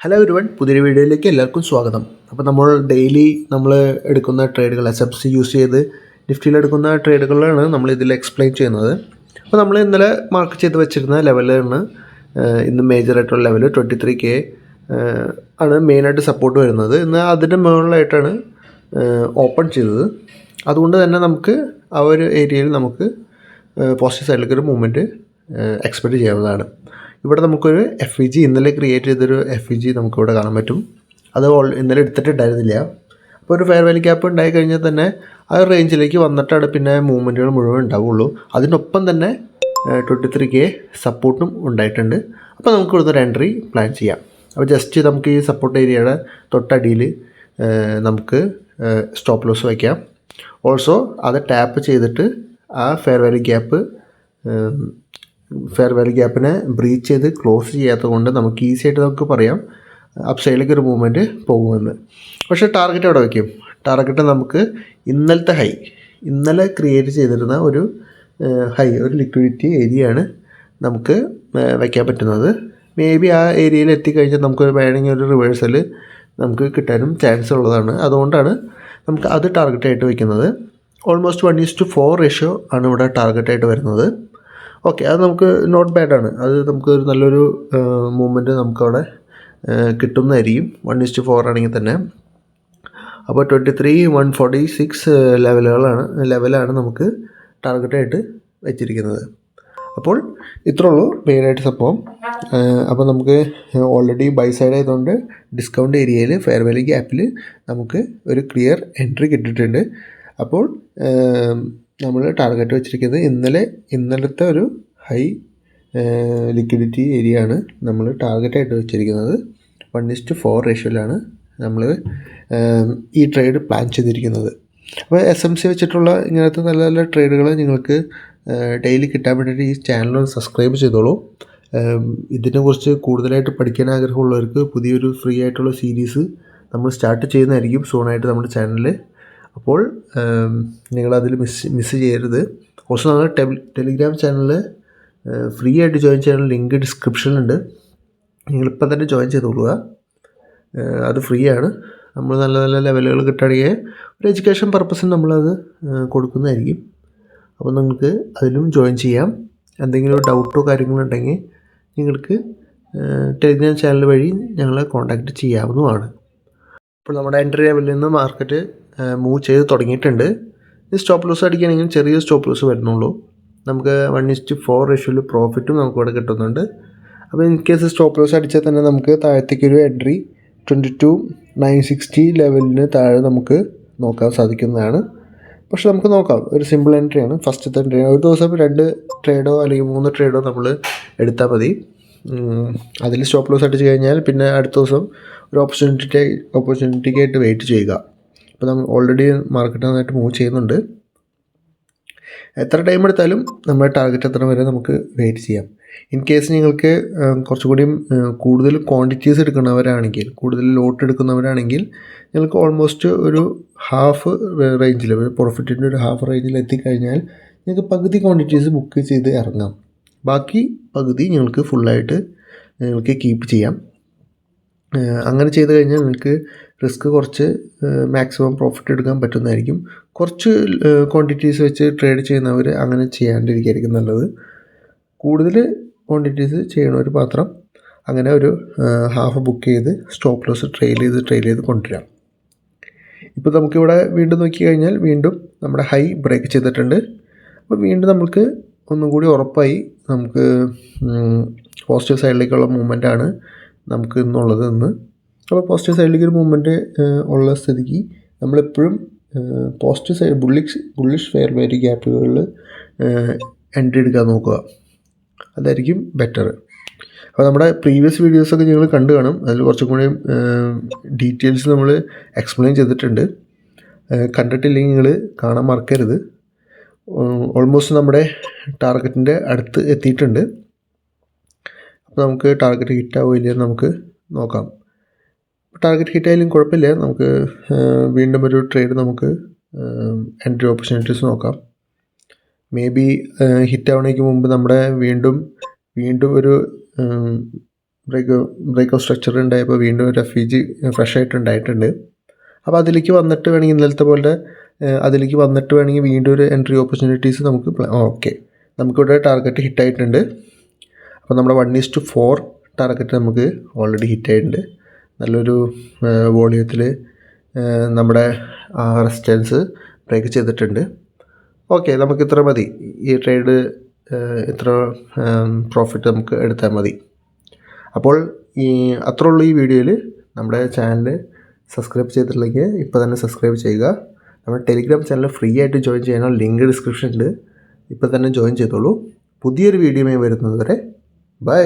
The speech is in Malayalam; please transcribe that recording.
ഹലോ എവരിവൺ, പുതിയൊരു വീഡിയോയിലേക്ക് എല്ലാവർക്കും സ്വാഗതം. അപ്പോൾ നമ്മൾ ഡെയിലി എടുക്കുന്ന ട്രേഡുകൾ SFC യൂസ് ചെയ്ത് നിഫ്റ്റിയിൽ എടുക്കുന്ന ട്രേഡുകളാണ് നമ്മൾ ഇതിൽ എക്സ്പ്ലെയിൻ ചെയ്യുന്നത്. അപ്പോൾ നമ്മൾ ഇന്നലെ മാർക്ക് ചെയ്ത് വെച്ചിരുന്ന ലെവലാണ് ഇന്ന് മേജറായിട്ടുള്ള ലെവൽ 23K ആണ് മെയിനായിട്ട് സപ്പോർട്ട് വരുന്നത്. ഇന്ന് അതിൻ്റെ മുകളിലായിട്ടാണ് ഓപ്പൺ ചെയ്തത്. അതുകൊണ്ട് തന്നെ നമുക്ക് ആ ഒരു ഏരിയയിൽ നമുക്ക് പോസിറ്റീവ് സൈഡിലേക്ക് ഒരു മൂവ്മെൻറ്റ് എക്സ്പെക്റ്റ് ചെയ്യാവുന്നതാണ്. ഇവിടെ നമുക്കൊരു FEG ഇന്നലെ ക്രിയേറ്റ് ചെയ്തൊരു FEG നമുക്കിവിടെ കാണാൻ പറ്റും. അത് ഇന്നലെ എടുത്തിട്ടുണ്ടായിരുന്നില്ല. അപ്പോൾ ഒരു ഫെയർ വാല്യൂ ഗ്യാപ്പ് ഉണ്ടായി കഴിഞ്ഞാൽ തന്നെ ആ റേഞ്ചിലേക്ക് വന്നിട്ടാണ് പിന്നെ മൂവ്മെൻറ്റുകൾ മുഴുവൻ ഉണ്ടാവുള്ളൂ. അതിനൊപ്പം തന്നെ 23K സപ്പോർട്ടും ഉണ്ടായിട്ടുണ്ട്. അപ്പോൾ നമുക്ക് ഇവിടുന്ന് ഒരു എൻട്രി പ്ലാൻ ചെയ്യാം. അപ്പോൾ ജസ്റ്റ് നമുക്ക് ഈ സപ്പോർട്ട് ഏരിയയുടെ തൊട്ടടിയിൽ നമുക്ക് സ്റ്റോപ്പ് ലോസ് വയ്ക്കാം. ഓൾസോ അത് ടാപ്പ് ചെയ്തിട്ട് ആ ഫെയർ വാല്യൂ ഗ്യാപ്പിനെ ബ്രീച്ച് ചെയ്ത് ക്ലോസ് ചെയ്യാത്തത് കൊണ്ട് നമുക്ക് ഈസി ആയിട്ട് നമുക്ക് പറയാം അപ്പ് സൈഡിലേക്ക് ഒരു മൂവ്മെൻറ്റ് പോകുമെന്ന്. പക്ഷേ ടാർഗറ്റ് എവിടെ വയ്ക്കും? ടാർഗറ്റ് നമുക്ക് ഇന്നലെ ക്രിയേറ്റ് ചെയ്തിരുന്ന ഒരു ഒരു ലിക്വിഡിറ്റി ഏരിയയാണ് നമുക്ക് വയ്ക്കാൻ പറ്റുന്നത്. മേ ബി ആ ഏരിയയിൽ എത്തിക്കഴിഞ്ഞാൽ നമുക്ക് വേണമെങ്കിൽ ഒരു റിവേഴ്സൽ നമുക്ക് കിട്ടാനും ചാൻസ് ഉള്ളതാണ്. അതുകൊണ്ടാണ് നമുക്ക് അത് ടാർഗറ്റായിട്ട് വയ്ക്കുന്നത്. ഓൾമോസ്റ്റ് 1:4 റേഷ്യോ ആണ് ഇവിടെ ടാർഗറ്റായിട്ട് വരുന്നത്. ഓക്കെ, അത് നമുക്ക് നോട്ട് ബാഡാണ്. അത് നമുക്ക് ഒരു നല്ലൊരു മൂവ്മെൻറ്റ് നമുക്കവിടെ കിട്ടുന്നതായിരിക്കും 1:4 ആണെങ്കിൽ തന്നെ. അപ്പോൾ 23, 146 ലെവലാണ് നമുക്ക് ടാർഗറ്റായിട്ട് വെച്ചിരിക്കുന്നത്. അപ്പോൾ ഇത്രേ ഉള്ളൂ മെയിനായിട്ട് സംഭവം. അപ്പോൾ നമുക്ക് ഓൾറെഡി ബൈ സൈഡ് ആയതുകൊണ്ട് ഡിസ്കൗണ്ട് ഏരിയയിൽ ഫെയർ വാല്യൂ ഗ്യാപ്പിൽ നമുക്ക് ഒരു ക്ലിയർ എൻട്രി കിട്ടിയിട്ടുണ്ട്. അപ്പോൾ നമ്മൾ ടാർഗറ്റ് വെച്ചിരിക്കുന്നത് ഇന്നലത്തെ ഒരു ഹൈ ലിക്വിഡിറ്റി ഏരിയ ആണ് നമ്മൾ ടാർഗറ്റായിട്ട് വെച്ചിരിക്കുന്നത്. 1:4 റേഷ്യോയിലാണ് നമ്മൾ ഈ ട്രേഡ് പ്ലാൻ ചെയ്തിരിക്കുന്നത്. അപ്പോൾ SMC വെച്ചിട്ടുള്ള ഇങ്ങനത്തെ നല്ല നല്ല ട്രേഡുകൾ നിങ്ങൾക്ക് ഡെയിലി കിട്ടാൻ വേണ്ടിയിട്ട് ഈ ചാനലൊന്ന് സബ്സ്ക്രൈബ് ചെയ്തോളൂ. ഇതിനെക്കുറിച്ച് കൂടുതലായിട്ട് പഠിക്കാൻ ആഗ്രഹമുള്ളവർക്ക് പുതിയൊരു ഫ്രീ ആയിട്ടുള്ള സീരീസ് നമ്മൾ സ്റ്റാർട്ട് ചെയ്യുന്നതായിരിക്കും സൂണായിട്ട് നമ്മുടെ ചാനലിൽ. അപ്പോൾ നിങ്ങളതിൽ മിസ് ചെയ്യരുത്. ഓൾസോ നമ്മുടെ ടെലിഗ്രാം ചാനലിൽ ഫ്രീ ആയിട്ട് ജോയിൻ ചെയ്യാനുള്ള ലിങ്ക് ഡിസ്ക്രിപ്ഷനിലുണ്ട്. നിങ്ങളിപ്പോൾ തന്നെ ജോയിൻ ചെയ്തോളുക. അത് ഫ്രീ ആണ്. നമ്മൾ നല്ല നല്ല ലെവലുകൾ കിട്ടുകയാണെങ്കിൽ ഒരു എഡ്യൂക്കേഷൻ പർപ്പസിന് നമ്മളത് കൊടുക്കുന്നതായിരിക്കും. അപ്പോൾ നിങ്ങൾക്ക് അതിലും ജോയിൻ ചെയ്യാം. എന്തെങ്കിലും ഡൗട്ടോ കാര്യങ്ങളോ ഉണ്ടെങ്കിൽ നിങ്ങൾക്ക് ടെലിഗ്രാം ചാനൽ വഴി ഞങ്ങളെ കോൺടാക്റ്റ് ചെയ്യാവുന്നതാണ്. ഇപ്പോൾ നമ്മുടെ എൻട്രി ലെവലിൽ നിന്ന് മാർക്കറ്റ് മൂവ് ചെയ്ത് തുടങ്ങിയിട്ടുണ്ട്. ഈ സ്റ്റോപ്പ് ലോസ് അടിക്കുകയാണെങ്കിൽ ചെറിയ സ്റ്റോപ്പ് ലോസ് വരുന്നുള്ളൂ. നമുക്ക് 1:4 റേഷ്യോയിൽ പ്രോഫിറ്റും നമുക്കിവിടെ കിട്ടുന്നുണ്ട്. അപ്പോൾ ഇൻ കേസ് സ്റ്റോപ്പ് ലോസ് അടിച്ചാൽ തന്നെ നമുക്ക് താഴത്തേക്കൊരു എൻട്രി 22,960 ലെവലിന് താഴെ നമുക്ക് നോക്കാൻ സാധിക്കുന്നതാണ്. പക്ഷെ നമുക്ക് നോക്കാം, ഒരു സിമ്പിൾ എൻട്രിയാണ്. ഫസ്റ്റത്തെ എൻട്രിയാണ്. ഒരു ദിവസം 2 ട്രേഡോ അല്ലെങ്കിൽ 3 ട്രേഡോ നമ്മൾ എടുത്താൽ മതി. അതിൽ സ്റ്റോപ്പ് ലോസ് അടിച്ച് കഴിഞ്ഞാൽ പിന്നെ അടുത്ത ദിവസം ഒരു ഓപ്പർച്യൂണിറ്റിക്കായിട്ട് വെയിറ്റ് ചെയ്യുക. അപ്പോൾ നമ്മൾ ഓൾറെഡി മാർക്കറ്റ് നന്നായിട്ട് മൂവ് ചെയ്യുന്നുണ്ട്. എത്ര ടൈം എടുത്താലും നമ്മുടെ ടാർഗറ്റ് എത്ര വരെ നമുക്ക് വെയിറ്റ് ചെയ്യാം. ഇൻ കേസ് നിങ്ങൾക്ക് കുറച്ചുകൂടി കൂടുതൽ ക്വാണ്ടിറ്റീസ് എടുക്കുന്നവരാണെങ്കിൽ, കൂടുതൽ ലോട്ട് എടുക്കുന്നവരാണെങ്കിൽ നിങ്ങൾക്ക് ഓൾമോസ്റ്റ് ഒരു ഹാഫ് റേഞ്ചിൽ, പ്രോഫിറ്റിൻ്റെ ഒരു ഹാഫ് റേഞ്ചിൽ എത്തിക്കഴിഞ്ഞാൽ നിങ്ങൾക്ക് പകുതി ക്വാണ്ടിറ്റീസ് ബുക്ക് ചെയ്ത് ഇറങ്ങാം. ബാക്കി പകുതി നിങ്ങൾക്ക് ഫുള്ളായിട്ട് നിങ്ങൾക്ക് കീപ്പ് ചെയ്യാം. അങ്ങനെ ചെയ്ത് കഴിഞ്ഞാൽ നിങ്ങൾക്ക് റിസ്ക് കുറച്ച് മാക്സിമം പ്രോഫിറ്റ് എടുക്കാൻ പറ്റുന്നതായിരിക്കും. കുറച്ച് ക്വാണ്ടിറ്റീസ് വെച്ച് ട്രേഡ് ചെയ്യുന്നവർ അങ്ങനെ ചെയ്യാണ്ടിരിക്കുകയായിരിക്കും നല്ലത്. കൂടുതൽ ക്വാണ്ടിറ്റീസ് ചെയ്യണവർ മാത്രം അങ്ങനെ ഒരു ഹാഫ് ബുക്ക് ചെയ്ത് സ്റ്റോപ്പ് ലോസ് ട്രെയിൽ ചെയ്ത് കൊണ്ടുവരാം. ഇപ്പോൾ നമുക്കിവിടെ വീണ്ടും നോക്കി കഴിഞ്ഞാൽ വീണ്ടും നമ്മുടെ ഹൈ ബ്രേക്ക് ചെയ്തിട്ടുണ്ട്. അപ്പോൾ വീണ്ടും നമുക്ക് ഒന്നും കൂടി ഉറപ്പായി നമുക്ക് പോസിറ്റീവ് സൈഡിലേക്കുള്ള മൂവ്മെൻറ്റാണ് നമുക്ക് ഇന്നുള്ളത്. അപ്പോൾ പോസിറ്റീവ് സൈഡിലേക്ക് ഒരു മൂവ്മെൻറ്റ് ഉള്ള സ്ഥിതിക്ക് നമ്മളെപ്പോഴും positive side bullish fair value ഗ്യാപ്പുകളിൽ എൻട്രി എടുക്കാൻ നോക്കുക. അതായിരിക്കും ബെറ്റർ. അപ്പോൾ നമ്മുടെ പ്രീവിയസ് വീഡിയോസൊക്കെ നിങ്ങൾ കണ്ടു കാണും. അതിൽ കുറച്ചും കൂടി ഡീറ്റെയിൽസ് നമ്മൾ എക്സ്പ്ലെയിൻ ചെയ്തിട്ടുണ്ട്. കണ്ടിട്ടില്ലെങ്കിൽ നിങ്ങൾ കാണാൻ മറക്കരുത്. ഓൾമോസ്റ്റ് നമ്മുടെ ടാർഗറ്റിൻ്റെ അടുത്ത് എത്തിയിട്ടുണ്ട്. അപ്പോൾ നമുക്ക് ടാർഗറ്റ് ഹിറ്റാവില്ല നമുക്ക് നോക്കാം. ടാർഗറ്റ് ഹിറ്റായാലും കുഴപ്പമില്ല. നമുക്ക് വീണ്ടും ഒരു ട്രേഡ് നമുക്ക് എൻട്രി ഓപ്പർച്യൂണിറ്റീസ് നോക്കാം. മേ ബി ഹിറ്റാവണേക്ക് മുമ്പ് നമ്മുടെ വീണ്ടും ഒരു ബ്രേക്ക് ഓഫ് സ്ട്രക്ചർ ഉണ്ടായപ്പോൾ വീണ്ടും ഒരു FEG ഫ്രഷ് ആയിട്ട് ഉണ്ടായിട്ടുണ്ട്. അപ്പോൾ അതിലേക്ക് വന്നിട്ട് വേണമെങ്കിൽ ഇന്നലത്തെ പോലെ അതിലേക്ക് വന്നിട്ട് വേണമെങ്കിൽ വീണ്ടും ഒരു എൻട്രി ഓപ്പർച്യൂണിറ്റീസ് നമുക്ക് ഓക്കെ, നമുക്കിവിടെ ടാർഗറ്റ് ഹിറ്റായിട്ടുണ്ട്. അപ്പോൾ നമ്മുടെ 1:4 ടാർഗറ്റ് നമുക്ക് ഓൾറെഡി ഹിറ്റായിട്ടുണ്ട്. നല്ലൊരു വോളിയത്തിൽ നമ്മുടെ റെസിസ്റ്റൻസ് ബ്രേക്ക് ചെയ്തിട്ടുണ്ട്. ഓക്കെ, നമുക്കിത്ര മതി. ഈ ട്രേഡ് ഇത്ര പ്രോഫിറ്റ് നമുക്ക് എടുത്താൽ മതി. അപ്പോൾ അത്രേ ഉള്ളൂ ഈ വീഡിയോയിൽ. നമ്മുടെ ചാനൽ സബ്സ്ക്രൈബ് ചെയ്തിട്ടില്ലെങ്കിൽ ഇപ്പോൾ തന്നെ സബ്സ്ക്രൈബ് ചെയ്യുക. നമ്മുടെ ടെലിഗ്രാം ചാനൽ ഫ്രീ ആയിട്ട് ജോയിൻ ചെയ്യാനുള്ള ലിങ്ക് ഡിസ്ക്രിപ്ഷനിൽ ഇപ്പോൾ തന്നെ ജോയിൻ ചെയ്തോളൂ. പുതിയൊരു വീഡിയോയുമായി വരുന്നത് വരെ ബൈ.